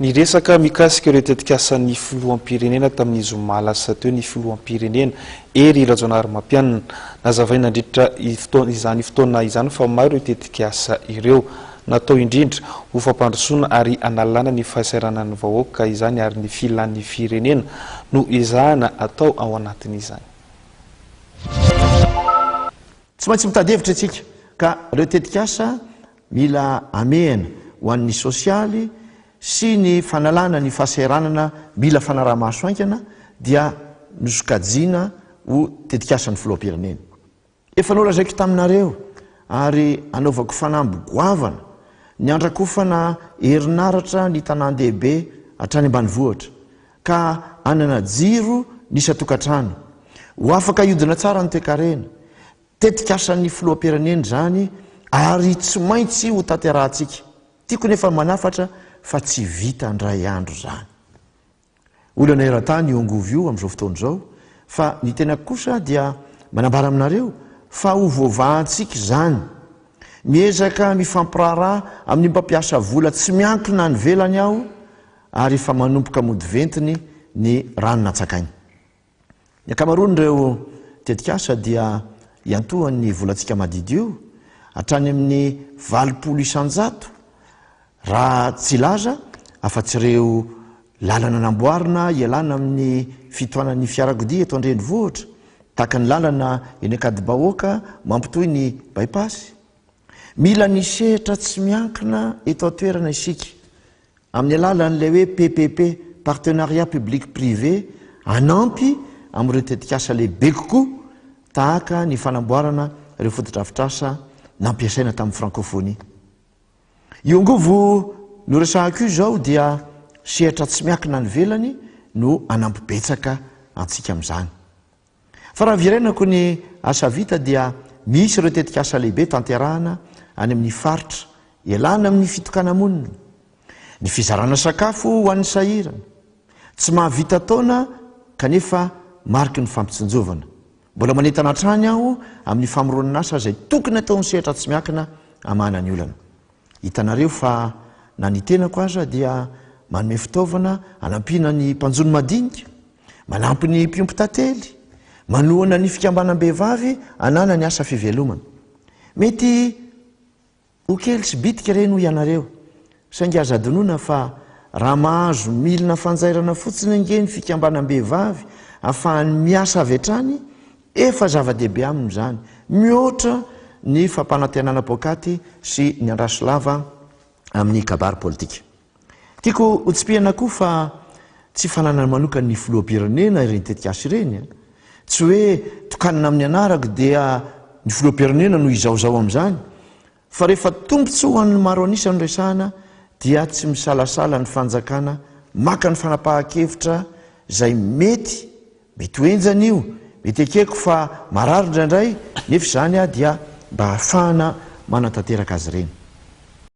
Niresaka mikasika ireo tetikasan'ny filoham-pirenena tamin'ny zoma lasa teo ny filoham-pirenena Hery Rajaonarimampianina Nazavainy nandritra izany fotoana izany fa maro ireo tetikasa ireo natao indrindra ho fampandrosoana ary analana ny fahasahiranan'ny vahoaka izany ary ny filan'ny firenena no ezahana atao ao anatin'izany. Tsy maintsy mitady hevitra antsika ka ireo tetikasa mila amehana ho an'ny sosialy sy ny fanalana ny fahasahiranana mila fanaraha-maso ankana dia nosokajina ho tetikasan'ny filoham-pirenena. Efa nolazaiko taminareo ary anaovako fanambogoavana ny andrakofana herinaratra ny tanàn-dehibe hatrany ambanivohitra ka anana jiro ny isa-tokantrano ho afaka iodina tsara ny toe-karena tetikasan'ny filoham-pirenena zany ary tsy maintsy ho tanterahantsika. Tiako nefa manafatra fa tsy vita andray andro zany. Olana eran-tany iongovo io amin'izao fotoana izao fa ny tena kosa dia manambara aminareo fa ho voavahantsika zany. Miezaka mifampiraharaha amin'ny mpampiasa vola tsy miankina ny velany aho ary fa manompoka mody ventiny ny ranonatsakainy. Ny akamaroan'ireo tetikasa dia iantohan'ny volantsika madidy io hatrany amin'ny 20 isanjato raha tsy laza afa-tsy ireo lalana namboarina ialana amin'ny fitoanan'ny fiarakodia eto an-drenivohitra tahaka ny lalana eny akady-bahoaka mampitoy ny bypass. Mila ny sehatra tsy miankina eto atoerana isika amin'ny alalan'ilay hoe PPP partenariat public privé anampy amin'ireo tetikasa lehibe kokoa tahaka ny fanamboarana ireo fotodrafitrasa nampiasaina tamin'ny francophonie. Iongovo Niresaka io zao dia sehatra tsy miankina ny velany no anampibetsaka antsika amin'izany. Fa raha virenako ny asa vita dia misy ireo tetikasa lehibe tanterahana any amin'ny faritra ialana amin'ny fitokana monina, ny fizarana sakafo ho an'ny sahirana, tsy mahavita taona kanefa mariky ny fampitsinjovana. Mbola manentana hatrany aho amin'ny famoronana asa izay tokony ataon'ny sehatra tsy miankina amana ny olana. Hitanareo fa na ny tenako aza dia manome fitaovana anampina ny mpanjono madinika, manampy ny mpiompo tantely, manohana ny fikambanam-behivavy anana ny asa fivelomana. Mety ho kely sy bitika ireny ho ianareo saingy aza adinoina fa raha mahazo milina fanjairana fotsiny angeny fikambanam-behivavy ahafahany miasa avy hatrany efa zava-dehibe aminy zany mihoatra ny fampanantenana pokaty sy ny andraso lava amin'ny kabary politika. Tiako hotsipiana koa fa tsy fananana manokana ny filoham-pirenena ireny tetikasa ireny. Tsy hoe tokanina amin'ny anarako dia ny filoham-pirenena no izaozao amin'izany. Fa rehefa tombotsy ho an'ny maro anisany resahana dia tsy misalasala ny fanjakana maka ny fanapahan-kevitra izay mety hoenjana io, mety ekeko fa marary indraindray nefa izany dia mba hahafahana manatanteraka azy ireny.